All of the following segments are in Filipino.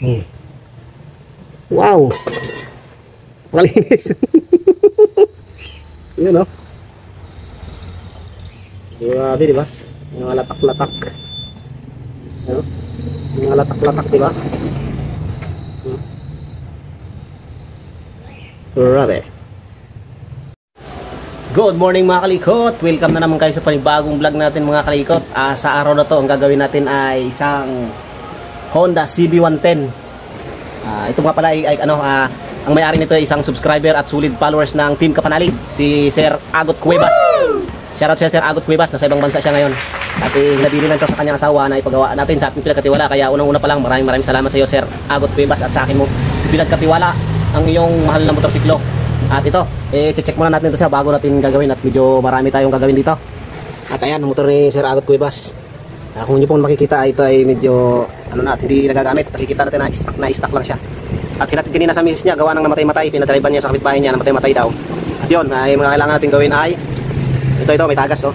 Hmm. Wow! Malinis! Yun, no? Grabe, di ba? Yung mga latak-latak. Ano? Yung mga latak-latak, di ba? Grabe. Good morning mga kalikot! Welcome na naman kayo sa panibagong vlog natin mga kalikot. Sa araw na to, ang gagawin natin ay isang Honda CB110. Ito nga pala ay ang may-ari nito ay isang subscriber at solid followers ng Team Kapanalig, si Sir Agot Cuevas. Shoutout sa Sir Agot Cuevas, nasa ibang bansa siya ngayon. At nabili lang ito sa kanyang asawa na ipagawa natin sa ating pinagkatiwala. Kaya unang-una pa lang, maraming salamat sa iyo Sir Agot Cuevas at sa akin mo pinagkatiwala ang iyong mahal na motorsiklo. At ito, check muna natin ito sa bago natin gagawin at medyo marami tayong gagawin dito. At ayan, ang motor ni Sir Agot Cuevas. Kung nyo pong makikita, ito ay medyo hindi nagagamit. Nakikita natin na stock lang siya. At hinatid kanina sa misis niya, gawa ng namatay-matay. Pinadriban niya sa kapitbahay niya, namatay-matay daw. At yun, ay mga kailangan natin gawin ay ito, may tagas, oh.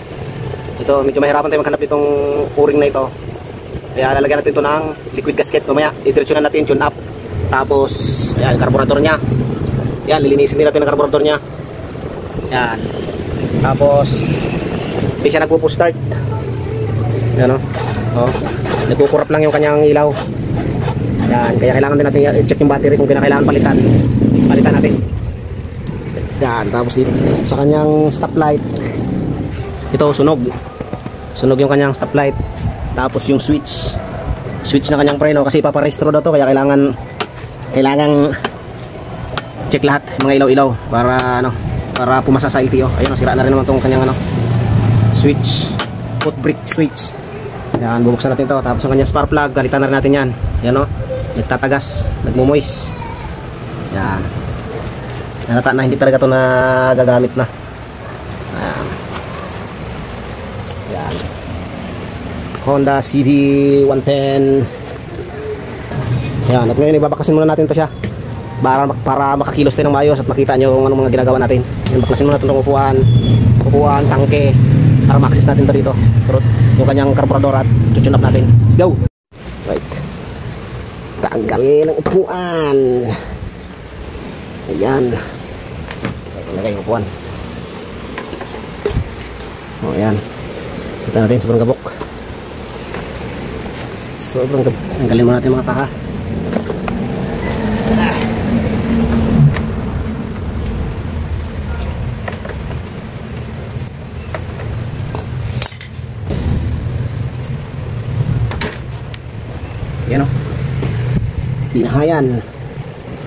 Ito, medyo mahirapan tayo maghanap itong o-ring na ito. Kaya lalagyan natin ito ng liquid gasket. Mamaya, didiretsunan natin, tune up. Tapos, ayan, carburetor niya. Yan, lilinisin din natin ang carburetor niya. Yan. Tapos, hindi siya nagpo-push-start. Yan, oh. Nagkukurap lang yung kanyang ilaw. Yan, kaya kailangan din natin i-check yung battery kung kinakailangan palitan. Palitan natin. Yan, tapos dito sa kanyang stoplight. Ito, sunog. Sunog yung kanyang stoplight. Tapos yung switch. Switch na kanyang preno kasi paparehistro daw to, kaya kailangan check lahat mga ilaw-ilaw para pumasa sa LTO. Ayun, sira na rin naman tong kanyang switch, foot brake switch. Yan, bubuksan natin to. Tapos ang kanyang spark plug, galitan na rin natin yan. Yan, nagtatagas, nagmumoist. Yan, nalata na, hindi talaga to na gagamit na. Yan, Honda CB110. Yan, at ngayon ibabakasin muna natin to siya para makakilos tayo ng maayos at makita nyo kung anong mga ginagawa natin. Yan, baklasin muna natin itong upuan, tangke, para ma-access natin to dito. Pero yung kanyang carburetor at tune up natin. Let's go! Right, tanggalin ang upuan. Ayan, lagay yung upuan. O, ayan, kita natin sobrang gabok. Tanggalin muna natin mga kaha. Yan, tinahayan.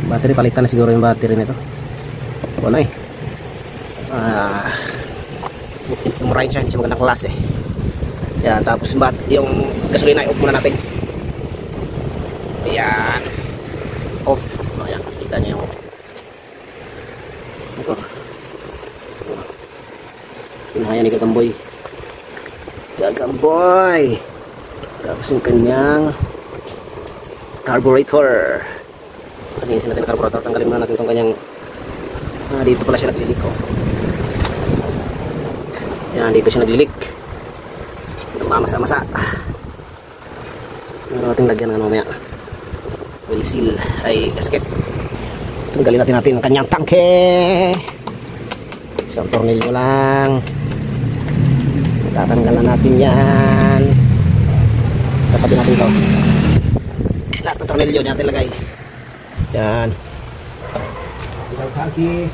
Battery, palitan na siguro yung battery nito. Wala murahin siya, hindi siya magandang klase. Yan, tapos yung gasolina i-off muna natin. Ayan, off. Ayan, kita niyo yung ito. Tinahayan ni Gagamboy. Tapos yung kanyang carburetor. Panisin natin ang carburetor. Tanggalin muna natin itong kanyang dito pala siya naglilik, yan, dito siya naglilik. Namamasa-masa. Meron natin lagyan ng mamaya wheel seal ay gasket. Tanggalin natin ang kanyang tangke. Isang tornilyo lang. Tatanggalan natin yan. Tapatin natin ito. Lahat ng tornilyo natin lagay. Yan. Tinggal kaki.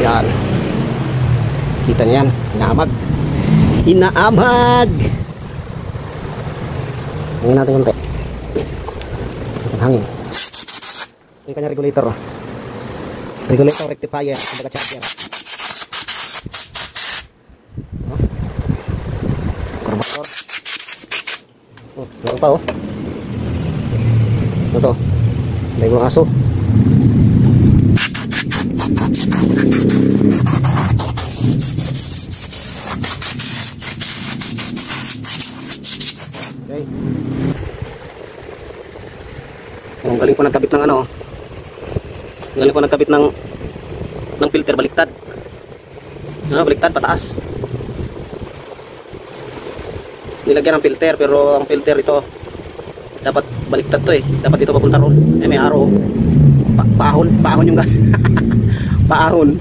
Yan, kita niyan, inaamag. Hangin natin konti. Hangin. Ito yung kanya regulator. Regulator, rectifier, kumbaga charger. Carburetor. Oh, meron pa oh. Ano to? May mga aso. Okay. Ang galing ko nagkabit ng ano. Ang galing ko nagkabit ng filter baliktad. Ano, baliktad pataas. Nilagyan ng filter pero ang filter ito dapat baliktad to eh. Dapat ito papunta ron. Eh may araw. Paahon yung gas. Paahon.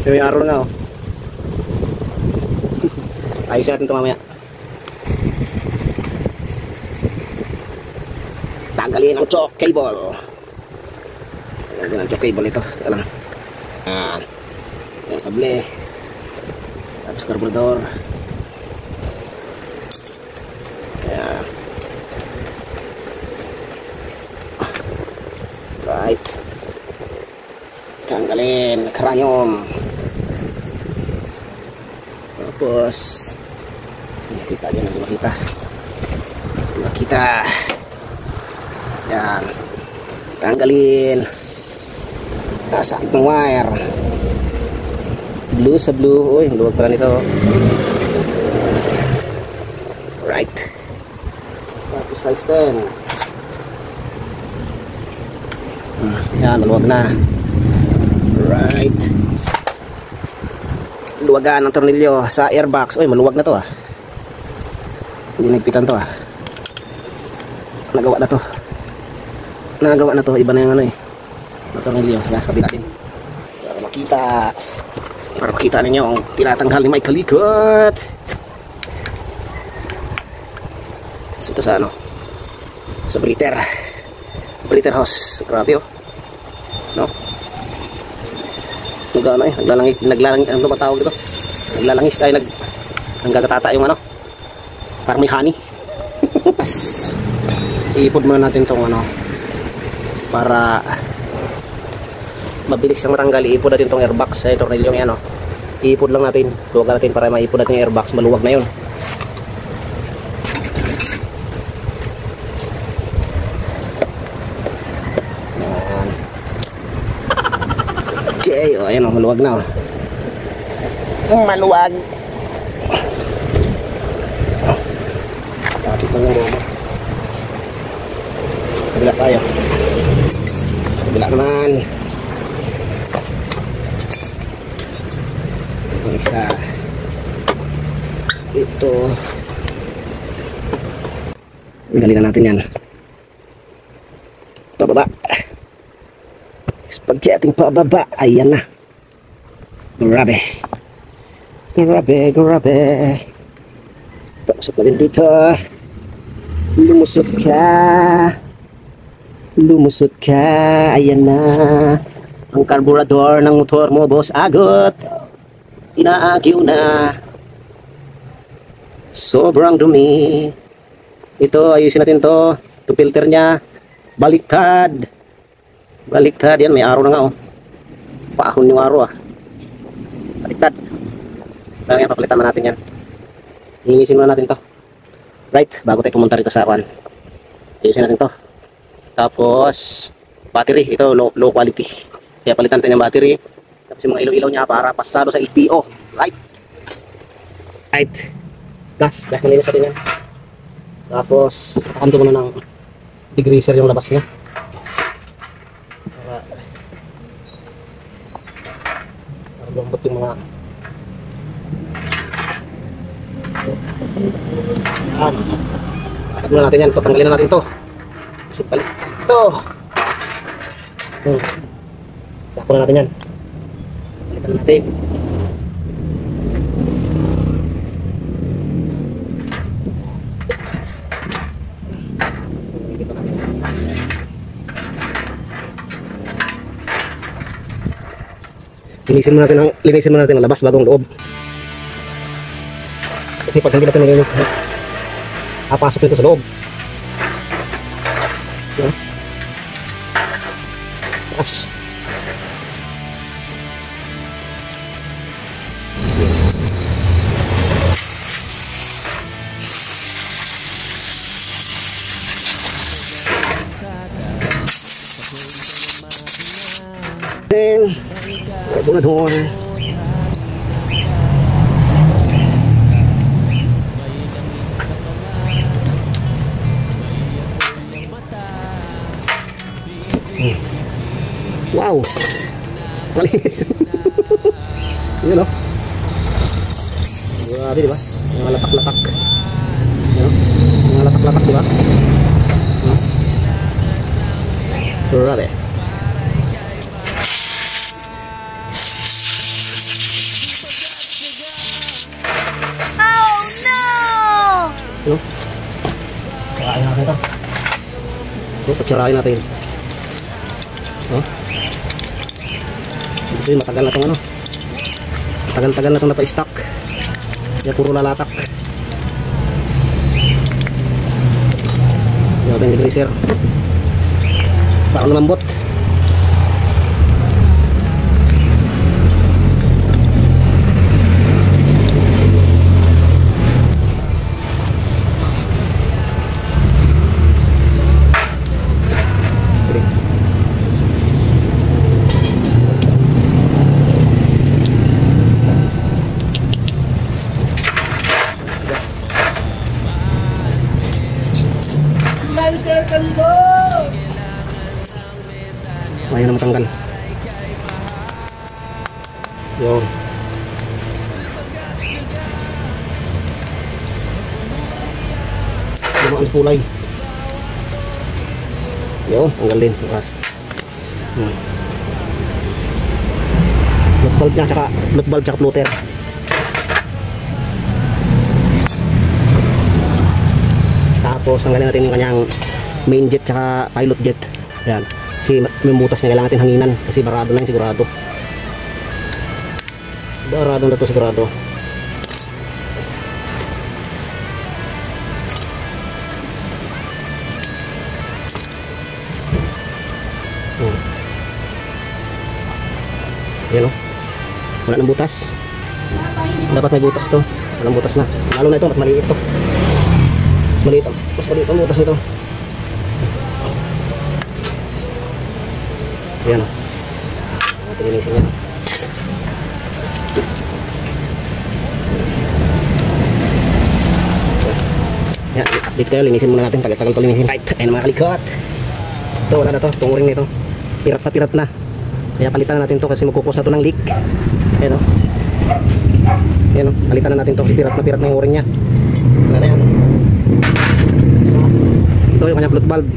Eh, may araw na oh. Ayusin natin ito mamaya. Tanggalin ang choke cable. Tanggalin ang choke cable ito. Teka lang. Yung kable. Tapos carburetor. Ayan. Right. Tanggalin. Karayom. Tapos makita dyan. Makita. Yan. Tanggalin. Sakit ng wire. Blue sa blue. Uy, luwag pala nito. Right. Tapos size 10. Yan, luwag na. Right. Luwagan ng tornilyo sa airbox. Uy, maluwag na to ah. Hindi nagpitan to ah. Nagawa na to. Iba na yung ano eh. Tornilyo. Yan, sabi natin. Para makita ninyo ang tinatanggal ni Mike Kalikot. So, ito sa ano? Sa breather hose. Grabe oh. No? Nagano eh. Naglalangis. Ano ba tawag dito? Naglalangis ay naggagatata yung ano. Parang may honey. Iipod muna natin tong ano. Para mabilis ang maranggal, iipod natin itong airbox sa tornilyo yan o. Iipod lang natin, luwag natin para maipod natin yung airbox, maluwag na yun. Yan. Okay, o ayan o, maluwag na o. Maluwag. Kapit lang yung lobo. Kabila tayo. Sa kabila naman. Isa ito galingan natin yan pababa spaghetti pababa ayan na grabe pasok na rin dito lumusot ka ayan na ang carburetor ng motor mo boss agot. Inaagyo na. Sobrang dumi. Ito, ayusin natin to. Ito filter nya. Baliktad. Yan, may araw na nga oh. Paahon yung araw ah. Baliktad. Kaya yan, papalitan natin yan. Hinisin muna natin to. Right, bago tayo pumunta rito sa awan. Ayusin natin to. Tapos, battery. Ito, low quality. Kaya palitan natin yung battery. Tapos yung mga ilaw-ilaw niya para pasado sa LTO. Right. Gas na linis natin yan. Tapos pakanto muna ng degreaser yung labas niya para lambot yung mga Tanggalin natin yan. Tanggalin na natin to. Kasi balik ito. Dako na natin yan. Palitan natin. Linisin mo natin ang labas bagong loob. Kasi pag hindi natin nilinis, papasok ito sa loob. Gosh. And karbonador. Wow, malinis. Yun o. Grabe, diba? Mga latak-latak. Yun, mga latak-latak, diba? Grabe. Oh no! Yun. Pakain natin ito. Ito, patsirahin natin. Kasi matagal na itong ano. Tagal-tagal na itong napa-stock. Kaya puro lalatak. Yung ating degreaser. Parang lumambot. Ayaw na matanggal. Yun. Yung ang kulay. Yun, tanggal din. Bukas. Block bulb niya, tsaka floater. Tapos tanggalin natin yung kanyang main jet tsaka pilot jet. Yan. Kasi may butas na kailangan natin hanginan. Kasi barado na yun sigurado. Barado na ito sigurado. Yan o. Wala nang butas. Dapat may butas to. Walang butas na. Lalo na ito, mas maliit to. Mas maliit ang butas nito. Ayan o. Ating linisin yan. Yan, update kayo. Linisin muna natin. Tagal-tagal ito linisin. Right. Ayan mga kalikot. Ito, wala na to. Itong ring nito. Pirat na. Kaya palitan na natin to kasi magkukos na to ng leak. Ayan o. Ayan o. Palitan na natin to kasi pirat na yung ring nya. Wala na yan. Ito yung kanyang float valve.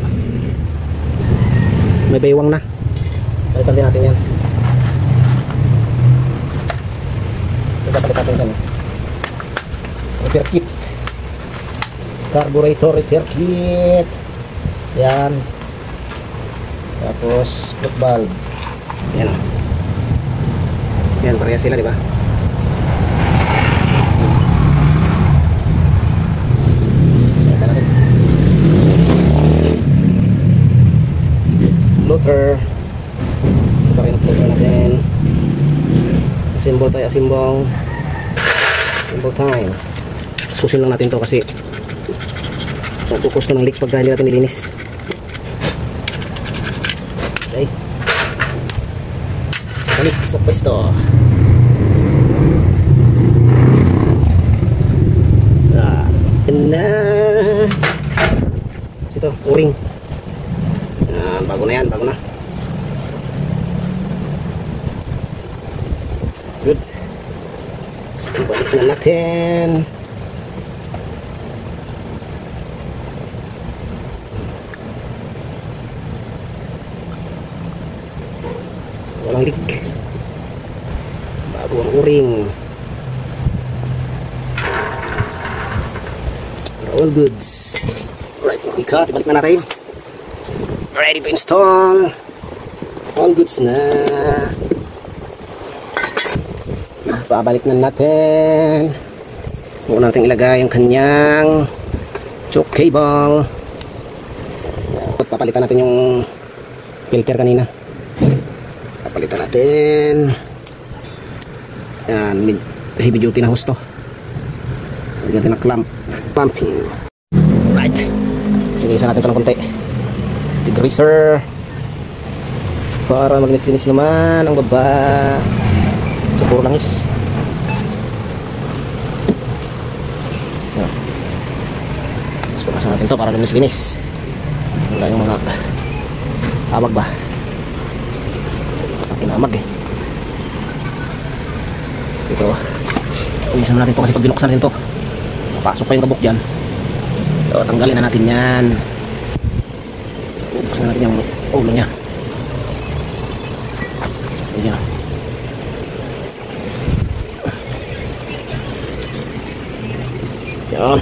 May baywang na. Palitan din natin yan. Ito palitan natin. Repair kit. Carburetor repair kit. Yan. Tapos float valve. Yan. Yan, parehas sila, di ba? Palitan natin. Floater. Ito rin ang floater natin. Assemble tayo, assemble time. Susin lang natin to kasi nagkukos na ng leak pagka hindi natin nilinis. Okay, balik sa pwesto. Na ito, o-ring. Bago na yan, bago na. Good. So, balik na natin. Walang leak. Bago ang o-ring. All goods. Right, ikat, ibalik na natin. Ready to install. All goods na. Babalik na natin. Muna natin ilagay yung kanyang choke cable. Papalitan natin yung filter kanina. Papalitan natin. Yan, heavy duty na hose to. Lagyan natin na clamp. Pumping. Right. Linisan natin ito ng konti. Degreaser. para maglinis-linis naman ang baba sa puro langis. Mas pakasan natin to para linis-linis. Wala yung mga amag ba? Inamag eh. Ito, linisan natin to kasi pag binuksan natin to, papasok pa yung kabok dyan. So, tanggalin na natin yan. Buksan natin yung ulo nya. Ayan. Yan.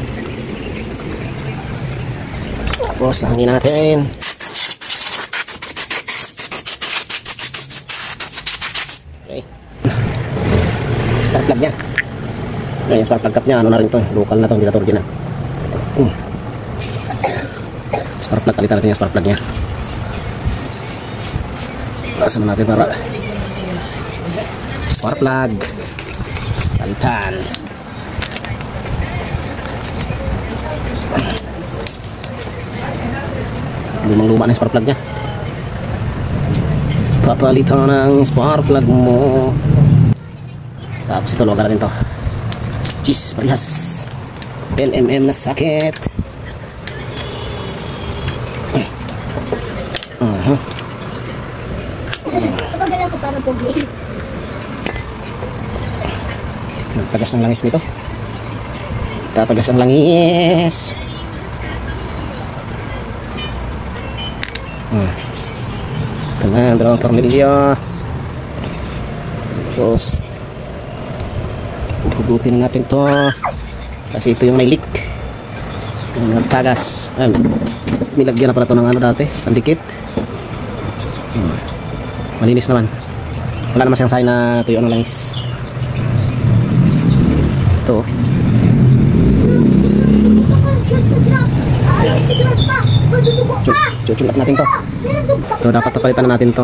Tapos, hangin natin. Okay. Spark plug nya. Ayan, yung spark plug cap nya. Ano na rin to. Local na to. Hindi na to original. Spark plug. Kalitan natin yung spark plug nya. Basan na natin para spark plug. Kalitan. Lumang-luma na yung spark plug nya. Papalitan ng spark plug mo. Tapos ito, luwagan natin to. Cheese, parehas. 10mm na socket. Kapagalan ko para pugli. Nagtagas ang langis nito. Tatagas ang langis. Ito na, dalawang tornilyo. Tapos hugutin natin to kasi ito yung may leak. Nagtagas. Nilagyan na pala ito ng ano dati, pandikit. Malinis naman. Wala naman siyang sign na tuyo ng langis. Ito. Chuchulat natin to. Ito dapat napalitan na natin to.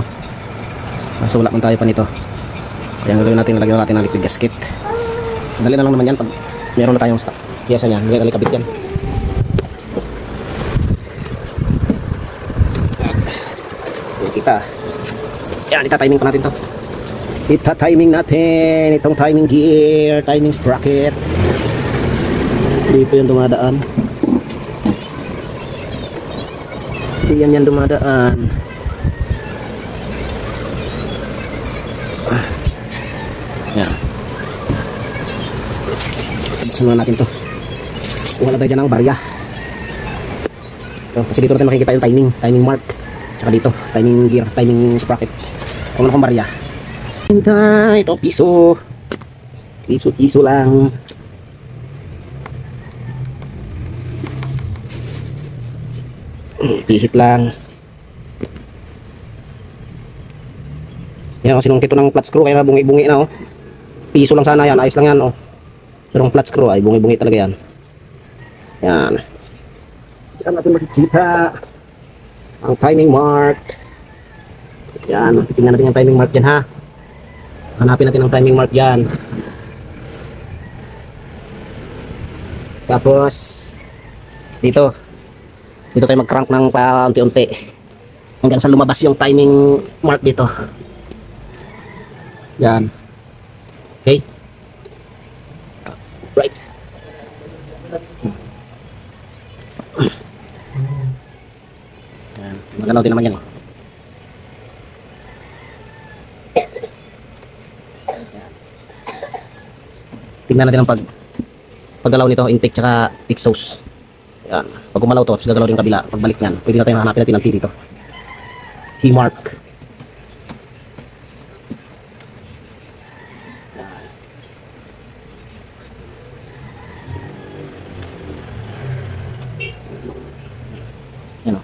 Masulat man tayo pa nito. Kaya ang gagawin natin, nalagyan natin ng liquid gasket. Dali na lang naman yan pag meron na tayong stock. Piyesa niyan, dali kabit yan. Kita. Yan, ita-timing pa natin to. Ita-timing natin itong timing gear, timing sprocket. Hindi po yan dumadaan. Hindi yan dumadaan. Yan. Buksan na natin to. Kuha na tayo dyan ng barya. So, kasi dito natin makikita yung timing mark. Tsaka dito, timing gear, timing sprocket. Kung ano kong barya. Ito, piso. Piso lang. Pihit lang. Yan, sinungkit ito ng flat screw kaya bungi-bungi na, oh. Piso lang sana yan, ayos lang yan, oh. Pero ang flat screw ay bungi-bungi talaga yan. Yan. Diyan natin makikita ang timing mark. Yan, tingnan natin yung timing mark dyan, ha. Hanapin natin ang timing mark dyan. Tapos dito tayo mag-crank ng paunti-unti hanggang sa lumabas yung timing mark dito. Yan. Okay. Right. Yan. Magalaw din naman yan, eh. Tingnan natin ang paggalaw nito, intake tsaka exhaust. Yan. Pag gumalaw to, tapos gagalaw din kabila. Pagbalik nyan, pwede na tayo hanapin natin ang T dito. T mark. Yan, o.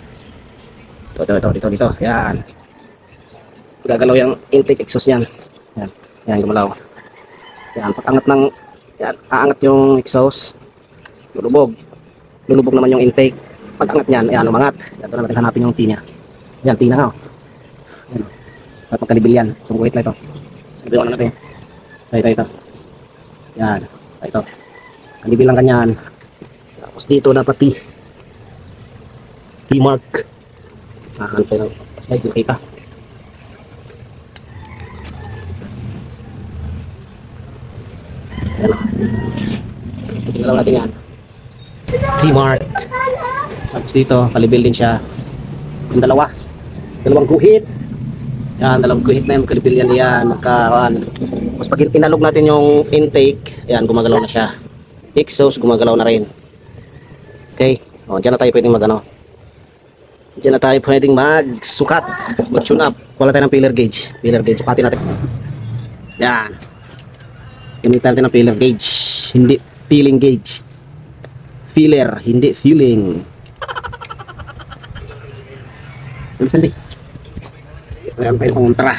Dito. Yan. Gagalaw yung intake exhaust yan. Yan, gumalaw. Yan, pag angat ng, yan, aangat yung exhaust. Lulubog naman yung intake. Pag angat nyan, yan, umangat. Ito na natin hanapin yung T nya. Yan, T na nga, o. Yan, o. At magkalibil yan. Sungguhit na ito. Sabihan na natin. Ito. Yan, ito. Kalibil lang kanyan. Tapos dito dapat T. T mark. Hanapin na. Slide, nakita. Ano? Tingnan natin yan. T-Mark. Tapos dito, kalibil din siya. Yung dalawang guhit. Yan, dalawang guhit na yung kalibil yan. Tapos pag inalog natin yung intake, yan, gumagalaw na siya. Exhaust, gumagalaw na rin. Okay. O, dyan na tayo pwedeng Diyan na tayo pwedeng magsukat, mag-tune up. Wala tayo ng feeler gauge. Sukatin natin. Yan. Gamitan natin ng feeler gauge. Hindi feeling gauge. Feeler, hindi feeling. Sandi. Ayan tayo kontra.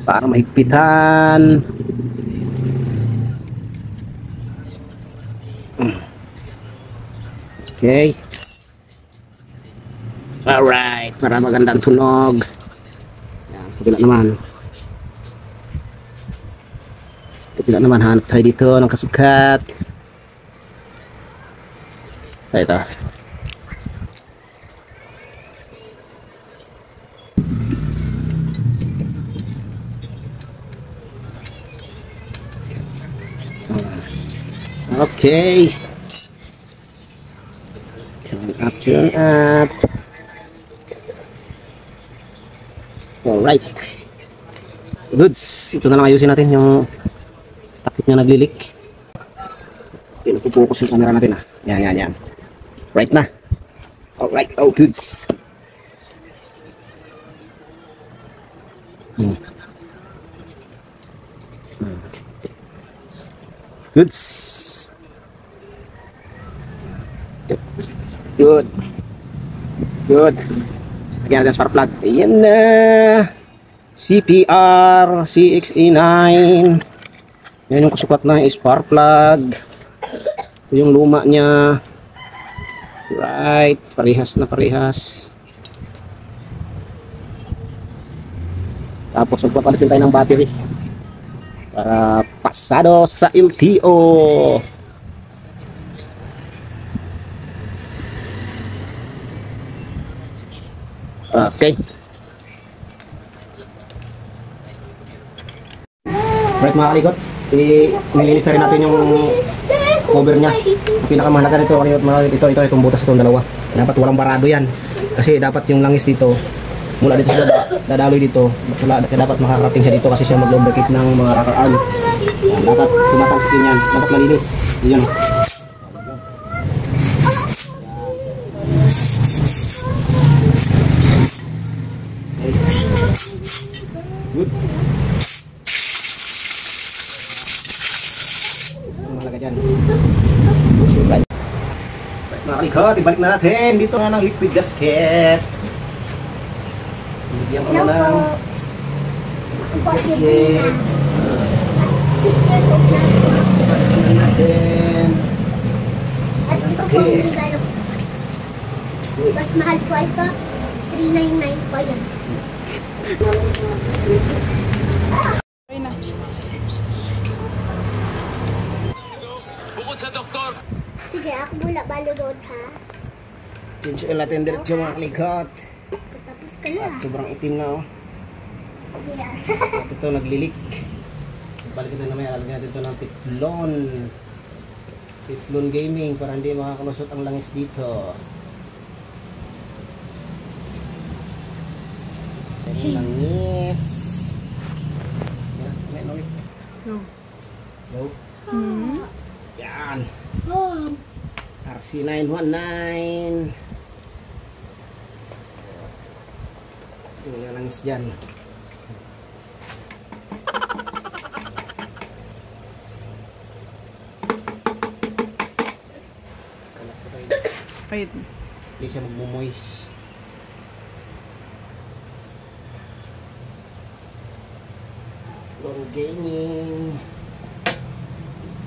Para mahigpitan. Okay. Alright, para magandang tunog. Yan, sa kabila naman. Kabila naman, hanap tayo dito ng kasukat. Ito. Okay. Tune up. Alright. Goods. Ito na lang ayusin natin yung takip niya naglilik. Pinupupokus yung camera natin ah. Yan. Right na. Alright. Oh, goods. Goods. Good. Lagyan natin spark plug. Ayan na. CPR CXE9. Yan yung kasukat na spark plug. Ito yung luma niya. Right. Parehas na parehas. Tapos magpapalitin tayo ng battery. Para pasado sa LTO. Okay. Right mga kalikot, nililis na rin natin yung cover niya. Ang pinakamahalaga nito, itong butas itong dalawa. Dapat walang barado yan. Kasi dapat yung langis dito, mula dito sa dadaloy dito, dapat makakarating siya dito kasi siya mag-lubricate ng mga rocker arm. Dapat tumatalsikin yan, dapat malinis. Yun. Good. Mahalaga dyan. Right. Mga kalikot, ibalik na natin. Dito na ng liquid gasket. Bigyan ko na ng gasket. 6 years old na. Ibalik na natin. At ito po yung regalo ko. Mas mahal ko ito. 399 po yan. Bukod sa doktor. Sige, ako mula balurod ha. Change natin diretso mga kalikot. Tapos ka na. At sobrang itim na oh. Yeah. At ito naglilik. Balik ito naman, lalagyan natin ito ng Teflon. Teflon gaming para hindi makakalusot ang langis dito. Langis. Yan, may ulit. No. Yan. RC919. Ito yung langis dyan. Wait. Hindi siya magmumoist. Long gaming.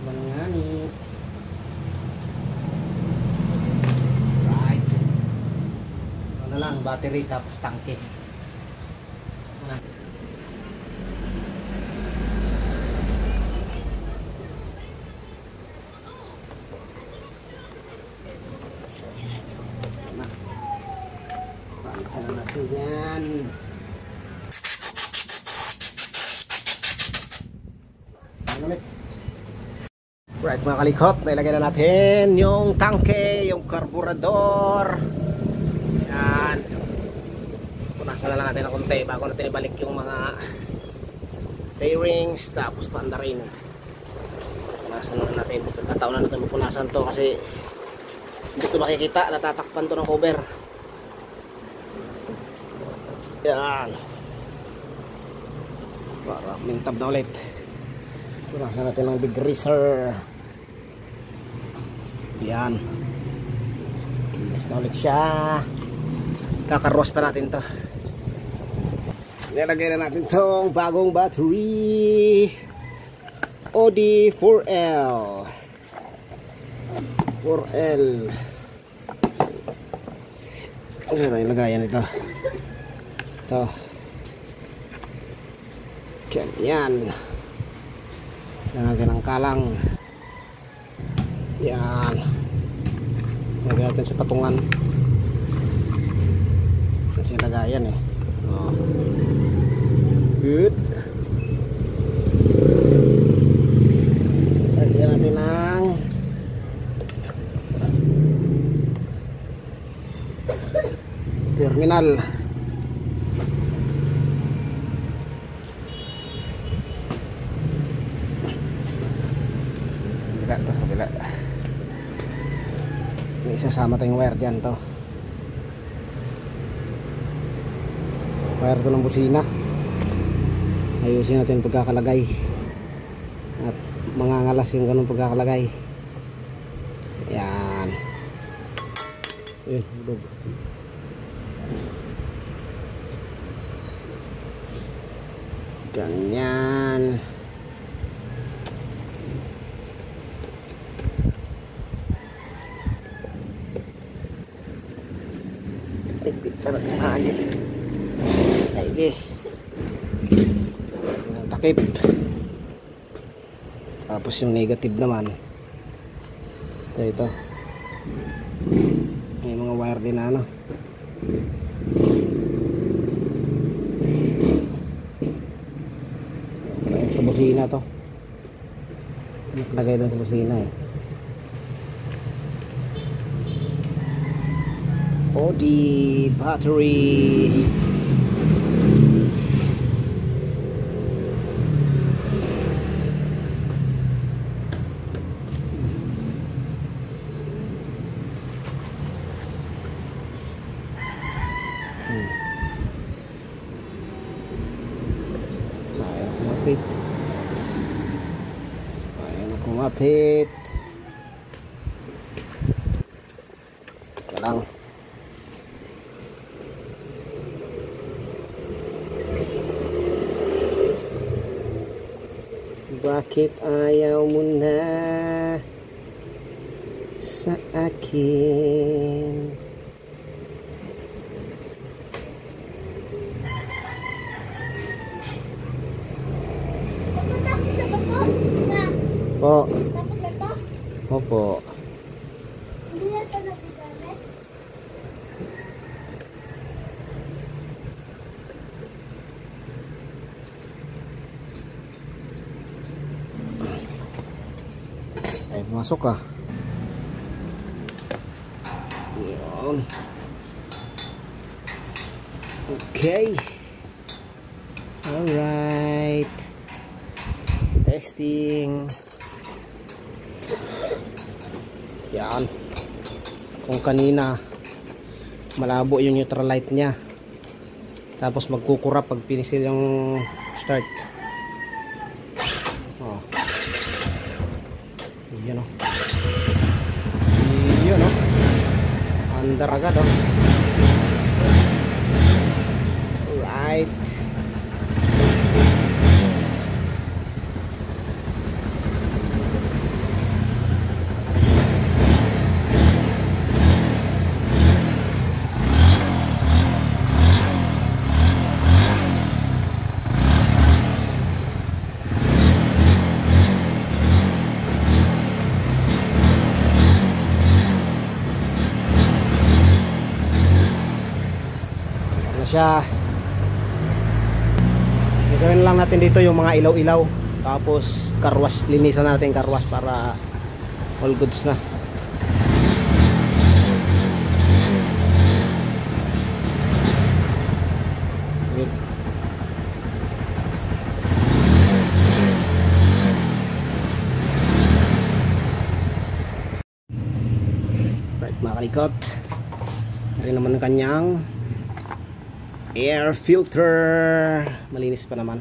Mangani. Right. Ano lang, battery tapos tangke. Ano? Paano natin yan? Ano ulit? Right mga kalikot, nailagay na natin yung tangke, yung karburador. Yan. Punasan na lang natin ng konti bago natin ibalik yung mga fairings, tapos panda rin. Punasan na natin, pagkataon na natin mapunasan to kasi hindi ito makikita, natatakpan to ng cover. Yan. Para mintab na ulit. Punasan natin ng degreaser. Yan. Yes na ulit siya. Kakaros pa natin to. Nilagay na natin tong bagong battery. OD 4L. 4L. Ano na ilagayan ito? Ito. Ganyan. Lagyan natin ang kalang. Yan. Lagyan natin sa patungan. Kasi lagayan eh. Oh. Good. Lagyan natin ang terminal. Tapos kabila. May isasama tayong wire dyan to. Wire to ng busina. Ayusin natin yung pagkakalagay. At mangangalas yung ganun pagkakalagay. Yan. Bulog. Ganyan. Sarap ng hangin. Sige. Ng takip. Tapos yung negative naman. Ito. May mga wire din na ano. Sa busina to. Nakalagay doon sa busina eh. OD battery. Ayaw na kumapit. Ito lang. Bakit ayaw mo na sa akin? Po. Opo. Hindi na ito nabigamit. Ay, pumasok ka. Yun. Okay. Alright. Testing. Yan. Kung kanina malabo yung neutral light niya, tapos magkukurap pag pinisil yung start. Oh. Yan o. Yun o. Under agad o. Alright. Siya. Gagawin lang natin dito yung mga ilaw-ilaw, tapos karwas, linisan natin karwas para All goods na. Good. Right mga kalikot, rin naman ang kanyang air filter. Malinis pa naman.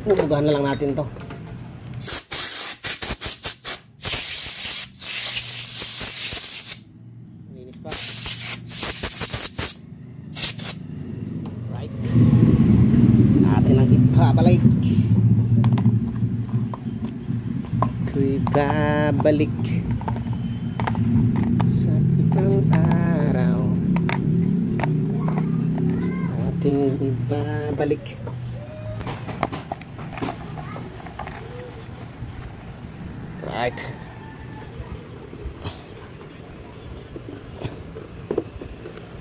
Bubugahan na lang natin to. Malinis pa. Right. Natin ang ibabalik. Ibabalik sa ibang araw. Ating ibabalik. Right.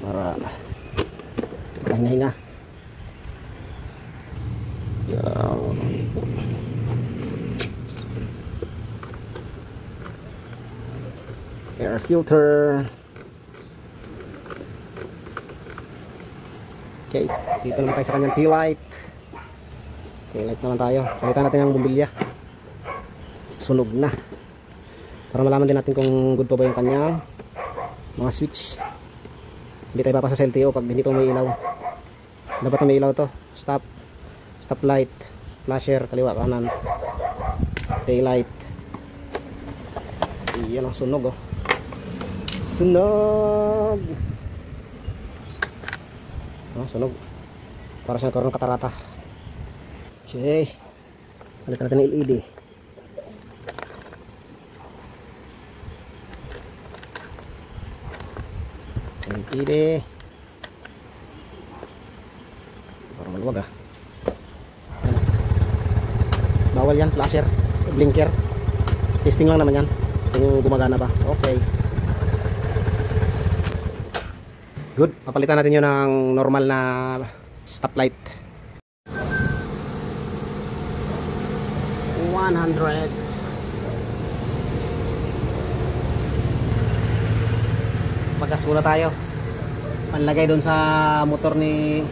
Para makahinga-hinga. Air filter. Okay, dito naman tayo sa kanyang tail light. Tail light naman tayo. Palitan natin ang bumbilya. Sunog na. Para malaman din natin kung good pa ba yung kanyang mga switch. Hindi tayo papasa sa LTO pag hindi ito may ilaw. Dapat may ilaw to. Stop. Stop light. Flasher, kaliwa, kanan. Tail light. Iyan ang sunog oh. Sunog. Oh, sunog. Para siyang karoon katarata. Okay. Balikan natin ng LED. LED. Parang maluwag ah. Bawal yan, flasher, blinker. Testing lang naman yan. Kung gumagana ba. Okay. Good. Papalitan natin yun ng normal na stoplight. 100. Magas muna tayo. Panlagay doon sa motor ni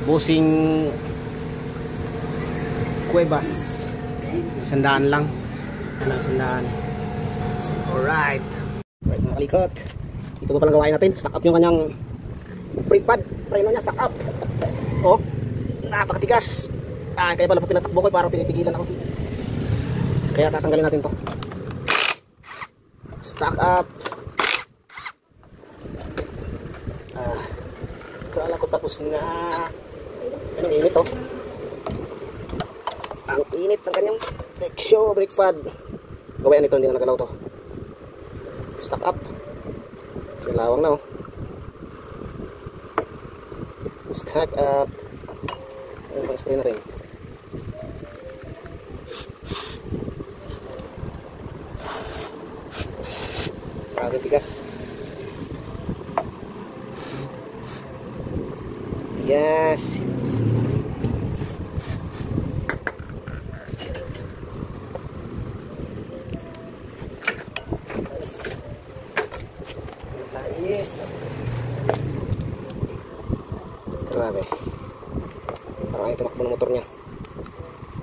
Bossing Cuevas. 100 lang. 100. Alright. Alright mga kalikot. Ito pa palang gawain natin. Stack up yung kanyang brake pad. Preno niya, stack up. Oh, napakatigas. Kaya pala po pinatakbo ko para pinipigilan ako. Kaya tatanggalin natin to. Stack up. Kala ko tapos na. Anong init oh. Ang init ng kanyang Texo brake pad. Gawain ito, hindi na nagalaw to. Stack up. Lawang na oh. Stack up. Ano bang spray natin? Grabe tigas. Tigas. Yes. Grabe. Parang ay tumakbo ng motor niya.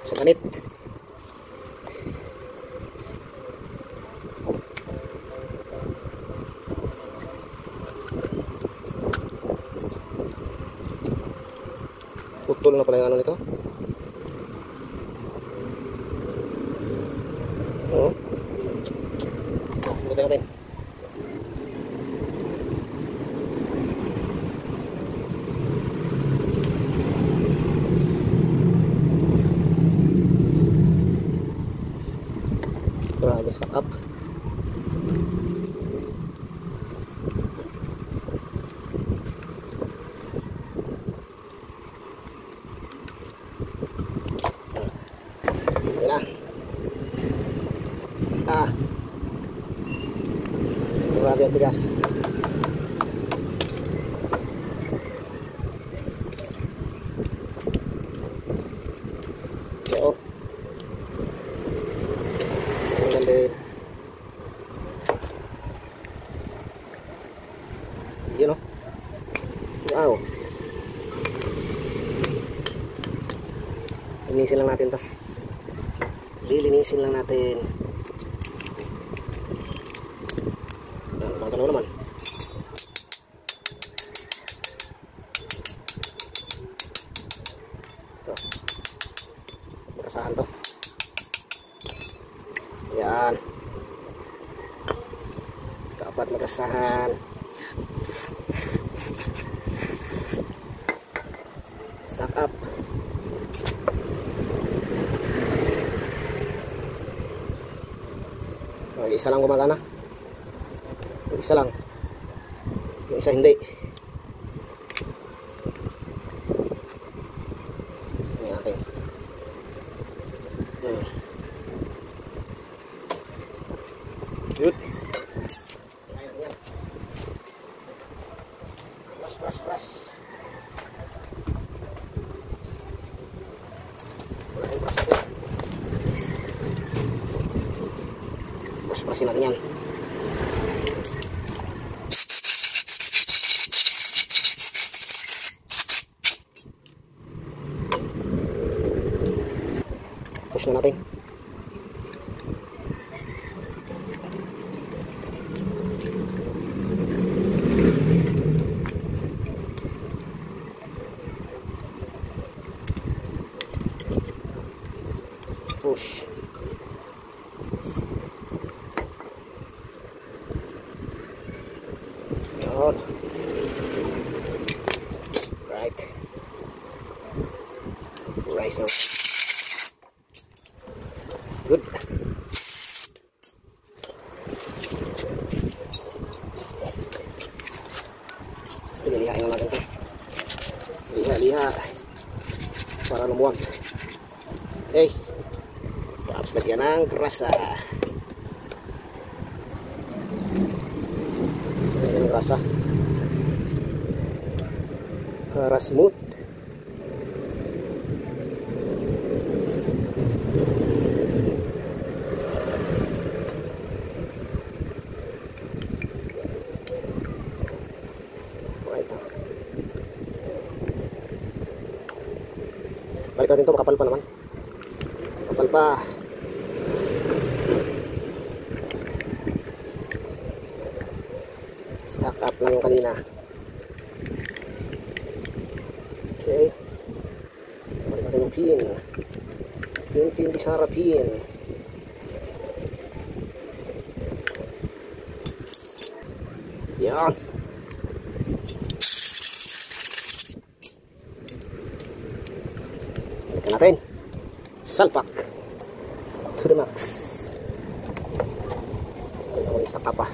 Sa ganit. Putol na pala yung ano nito. Oo. Subutin natin. Grabe, stack up. Grabe ang tigas. So, ang ganda yun. Linisin lang natin to. Lilinisin lang natin. Magalaw naman. Ito. Magkasahan to. Yan. Dapat magkasahan. Stack up. Yung isa lang gumagana. Yung isa lang. Yung isa hindi. Tingnan natin. Good. Ayan. Brush. Wala yung brush natin. Brush-brushin natin yan. Push na natin. Push. Yun. Right. Rice now. Good. Basta nilihain natin ito. Liha. Para lumuwag. Okay. Tapos lagyan ng grasa. Lagyan ng grasa. Para smooth. Balik natin ito, makapal pa naman. Kapal pa. Stack up lang yung kanina. Okay. Balik natin yung pin. Pin, bisara pin. Yan. Balikan natin. Salpak to the max. Ay, stack up pa.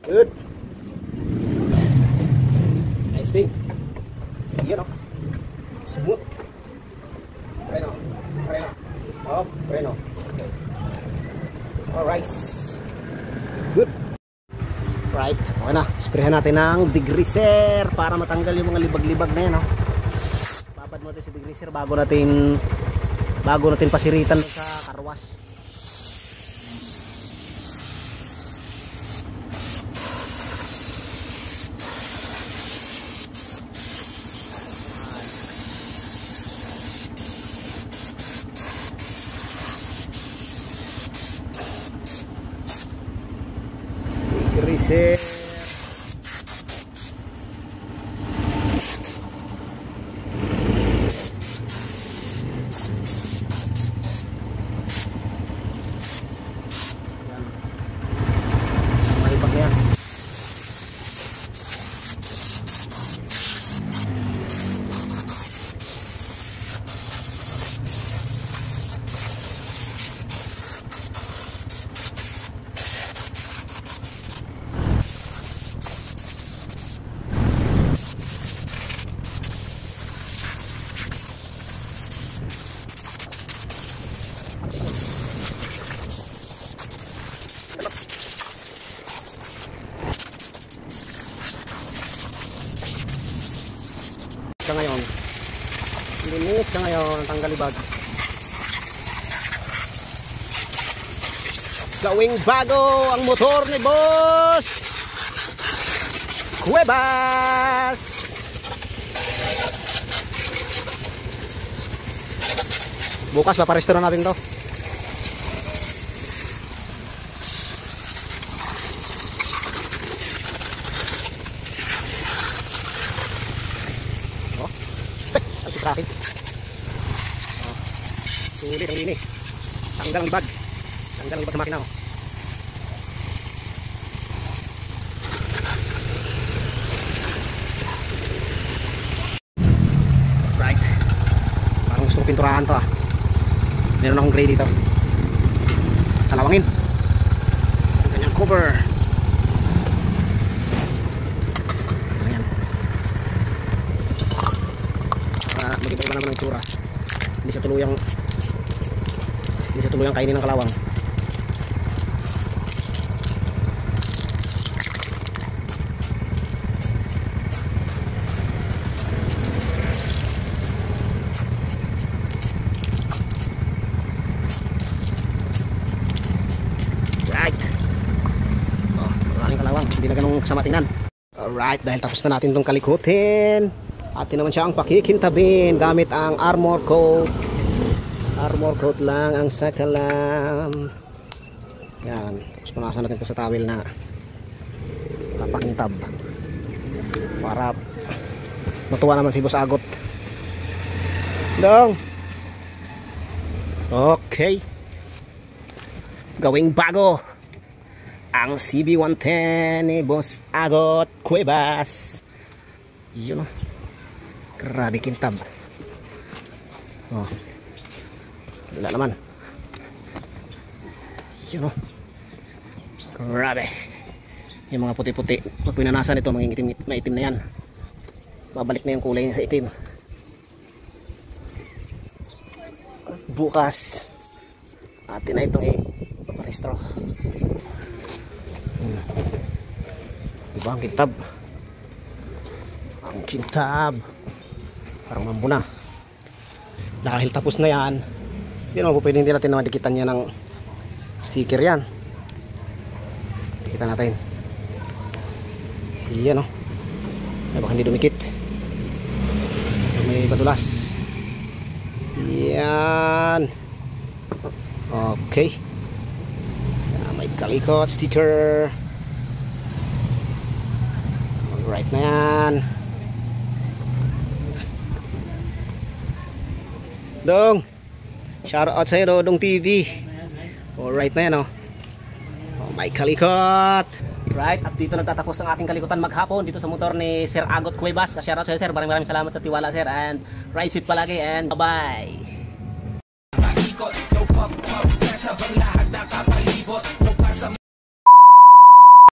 Good. Nice thing. Yan o. Smooth. Preno. Oh, preno. Alright. Good. Right. Okay na. Sprayhan natin ng degreaser para matanggal yung mga libag-libag na yan. Babad mo natin si degreaser bago natin pasiritan sa car wash. Degreaser. Sa ngayon, linis na ngayon ang tanggalibag. Gawing bago ang motor ni Boy! boss Cuevas. Bukas paparesto na natin to. Oh, ang sikrakin. Oh, sulit ang linis. Tanggal ang libag. Tanggal ang libag sa makina. Oh. Right. Parang gusto ko pinturahan to ah. Meron akong gray dito. Talawangin. Ang kanyang cover. Ayan. Para mag-iba naman ang itsura. Hindi siya tuluyang kainin ng kalawang. Hindi na ganong kasama tingnan. Alright, dahil tapos na natin itong kalikutin, atin naman siya ang pakikintabin gamit ang armor coat. Armor coat lang ang sakalam. Yan, tapos punasan natin ito sa towel na papakintab para matuwa naman si Boss Agot. Dong. Okay, gawing bago ang CB110 ni Boss Agot Cuevas. Yun o. Grabe kintab. Oh. Wala naman. Yun o. Grabe. Yung mga puti-puti. Pag pinanasan ito, maging maitim na yan. Babalik na yung kulay niya sa itim. Bukas atin na itong iparestro. Diba ang kintab? Ang kintab parang mambuna. Dahil tapos na yan, hindi naman po pwede natin na madikitan yan ng sticker yan. Dikitan natin. Yan o. Ay baka hindi dumikit. May padulas. Yan. Okay. May kalikot sticker. Alright na yan. Dong, shout out sa'yo Dodong TV. Alright na yan oh. Oh may kalikot. Right, at dito nagtatapos ang ating kalikutan maghapon dito sa motor ni Sir Agot Cuevas. Shout out sa'yo sir, maraming salamat sa tiwala sir, and ride safe palagi and bye bye.